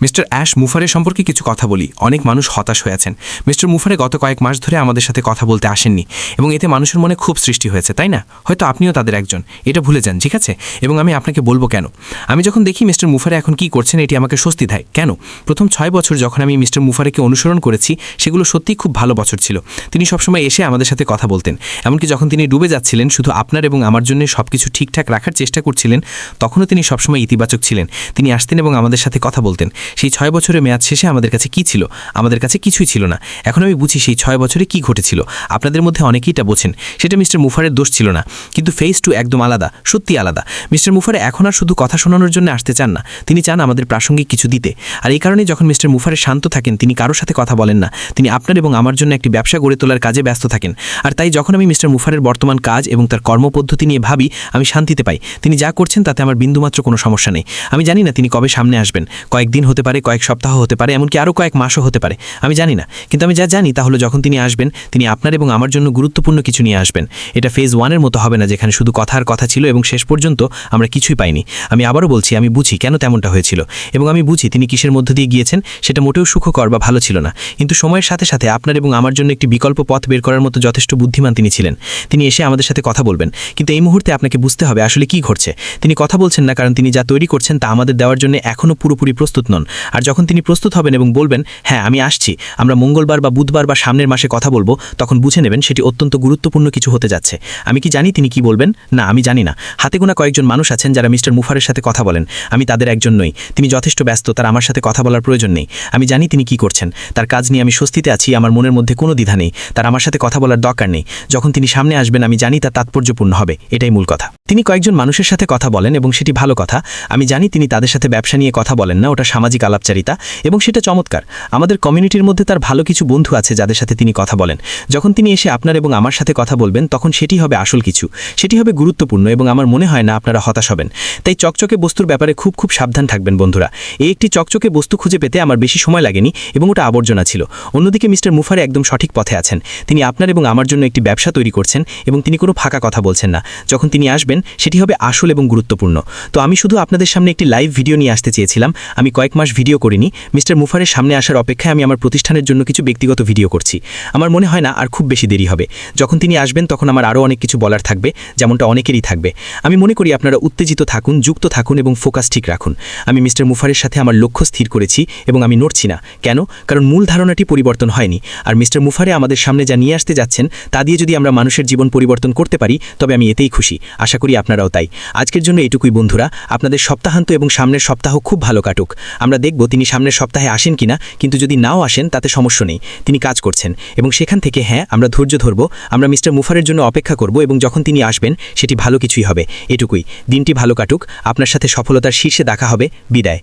Mister ash মুফারের সম্পর্কে কিছু কথা বলি। অনেক মানুষ হতাশ হয়ে আছেন। মিস্টার মুফারে গত কয়েক মাস ধরে আমাদের সাথে কথা বলতে আসেননি এবং এতে মানুষের মনে খুব সৃষ্টি হয়েছে, তাই না? হয়তো আপনিও তাদের একজন, এটা ভুলে যান, ঠিক আছে? এবং আমি আপনাকে বলবো কেন। আমি যখন দেখি মিস্টার মুফারে এখন কি করছেন, এটি আমাকে স্বস্তি দেয়। কেন? প্রথম 6 বছর যখন আমি মিস্টার মুফারেকে অনুসরণ করেছি, সেগুলো সত্যিই খুব ভালো বছর ছিল। তিনি সবসময় এসে আমাদের সাথে কথা বলতেন। এমনকি যখন তিনি ডুবে যাচ্ছিলেন, শুধু আপনার এবং আমার জন্য সব কিছু ঠিকঠাক রাখার চেষ্টা করছিলেন, তখনও তিনি সবসময় ইতিবাচক ছিলেন। তিনি আসতেন এবং আমাদের সাথে কথা বলতেন। সেই 6 বছরের মেয়াদ শেষে আমাদের কাছে কি ছিল? আমাদের কাছে কিছুই ছিল না। এখন আমি বুঝি সেই 6 বছরে কি ঘটেছিল। আপনাদের মধ্যে অনেকেই তা বোঝেন। সেটা মিস্টার মুফারের দোষ ছিল না, কিন্তু ফেজ 2 একদম আলাদা, সত্যি আলাদা। মিস্টার মুফারে এখন আর শুধু কথা শোনানোর জন্য আসতে চান না, তিনি চান আমাদের প্রাসঙ্গিক কিছু দিতে। আর এই কারণেই যখন মিস্টার মুফারে শান্ত থাকেন, তিনি কারোর সাথে কথা বলেন না। তিনি আপনার এবং আমার জন্য একটি ব্যবসা গড়ে তোলার কাজে ব্যস্ত থাকেন। আর তাই যখন আমি মিস্টার মুফারের বর্তমান কাজ এবং তার কর্মপদ্ধতি নিয়ে ভাবি, আমি শান্তিতে পাই। তিনি যা করছেন তাতে আমার বিন্দুমাত্র কোনো সমস্যা নেই। আমি জানি না তিনি কবে সামনে আসবেন, কয়েকদিন হতে পারে, কয়েক সপ্তাহ হতে পারে, এমনকি আরও কয়েক মাসও হতে পারে, আমি জানি না। কিন্তু আমি যা জানি তা হলো যখন তিনি আসবেন, তিনি আপনার এবং আমার জন্য গুরুত্বপূর্ণ কিছু নিয়ে আসবেন। এটা ফেজ 1-এর মতো হবে না, যেখানে শুধু কথার কথা ছিল এবং শেষ পর্যন্ত আমরা কিছুই পাইনি। আমি আবারও বলছি, আমি বুঝি কেন তেমনটা হয়েছিল এবং আমি বুঝি তিনি কিসের মধ্য দিয়ে গিয়েছেন। সেটা মোটেও সুখকর বা ভালো ছিল না, কিন্তু সময়ের সাথে সাথে আপনার এবং আমার জন্য একটি বিকল্প পথ বের করার মতো যথেষ্ট বুদ্ধিমান তিনি ছিলেন। তিনি এসে আমাদের সাথে কথা বলবেন, কিন্তু এই মুহূর্তে আপনাকে বুঝতে হবে আসলে কি ঘটছে। তিনি কথা বলছেন না কারণ তিনি যা তৈরি করছেন তা আমাদের দেওয়ার জন্য এখনও পুরোপুরি প্রস্তুত নন। আর যখন তিনি প্রস্তুত হবেন এবং বলবেন, হ্যাঁ আমি আসছি, আমরা মঙ্গলবার বা বুধবার বা সামনের মাসে কথা বলবো, তখন বুঝে নেবেন সেটি অত্যন্ত গুরুত্বপূর্ণ কিছু হতে যাচ্ছে। আমি কি জানি তিনি কি বলবেন? না, আমি জানি না। হাতে গোনা কয়েকজন মানুষ আছেন যারা মিস্টার মুফারের সাথে কথা বলেন। আমি তাদের একজন নই। তিনি যথেষ্ট ব্যস্ত, তার আমার সাথে কথা বলার প্রয়োজন নেই। আমি জানি তিনি কি করছেন। তার কাজ নিয়ে আমি স্বস্তিতে আছি, আমার মনের মধ্যে কোনো দ্বিধা নেই। তার আমার সাথে কথা বলার দরকার নেই। যখন তিনি সামনে আসবেন, আমি জানি তা তাৎপর্যপূর্ণ হবে, এটাই মূল কথা। তিনি কয়েকজন মানুষের সাথে কথা বলেন এবং সেটি ভালো কথা। আমি জানি তিনি তাদের সাথে ব্যবসা নিয়ে কথা বলেন না, ওটা সামাজিক আলাপচারিতা এবং সেটা চমৎকার। আমাদের কমিউনিটির মধ্যে তার ভালো কিছু বন্ধু আছে যাদের সাথে তিনি কথা বলেন। যখন তিনি এসে আপনার এবং আমার সাথে কথা বলবেন, তখন সেটি হবে আসল কিছু, সেটি হবে গুরুত্বপূর্ণ এবং আমার মনে হয় না আপনারা হতাশ হবেন। তাই চকচকে বস্তুর ব্যাপারে খুব খুব সাবধান থাকবেন বন্ধুরা। এই একটি চকচকে বস্তু খুঁজে পেতে আমার বেশি সময় লাগেনি এবং ওটা আবর্জনা ছিল। অন্যদিকে মিস্টার মুফারে একদম সঠিক পথে আছেন। তিনি আপনার এবং আমার জন্য একটি ব্যবসা তৈরি করছেন এবং তিনি কোনো ফাঁকা কথা বলছেন না। যখন তিনি আসবেন, সেটি হবে আসল এবং গুরুত্বপূর্ণ। তো আমি শুধু আপনাদের সামনে একটি লাইভ ভিডিও নিয়ে আসতে চেয়েছিলাম। আমি কয়েক মাস ভিডিও করিনি। মিস্টার মুফারের সামনে আসার অপেক্ষায় আমি আমার প্রতিষ্ঠানের জন্য কিছু ব্যক্তিগত ভিডিও করছি। আমার মনে হয় না আর খুব বেশি দেরি হবে। যখন তিনি আসবেন, তখন আমার আরও অনেক কিছু বলার থাকবে, যেমনটা অনেকেরই থাকবে। আমি মনে করি আপনারা উত্তেজিত থাকুন, যুক্ত থাকুন এবং ফোকাস ঠিক রাখুন। আমি মিস্টার মুফারের সাথে আমার লক্ষ্য স্থির করেছি এবং আমি নড়ছি না। কেন? কারণ মূল ধারণাটি পরিবর্তন হয়নি। আর মিস্টার মুফারে আমাদের সামনে যা নিয়ে আসতে যাচ্ছেন, তা দিয়ে যদি আমরা মানুষের জীবন পরিবর্তন করতে পারি, তবে আমি এতেই খুশি। আশা করি আপনারাও তাই। আজকের জন্য এটুকুই বন্ধুরা। আপনাদের সপ্তাহান্ত এবং সামনের সপ্তাহ খুব ভালো কাটুক। আমরা দেখব তিনি সামনের সপ্তাহে আসেন কিনা, কিন্তু যদি নাও আসেন তাতে সমস্যা নেই। তিনি কাজ করছেন এবং সেখান থেকে হ্যাঁ, আমরা ধৈর্য ধরব। আমরা মিস্টার মুফারের জন্য অপেক্ষা করব এবং যখন তিনি আসবেন, সেটি ভালো কিছুই হবে। এটুকুই। দিনটি ভালো কাটুক। আপনার সাথে সফলতার শীর্ষে দেখা হবে। বিদায়।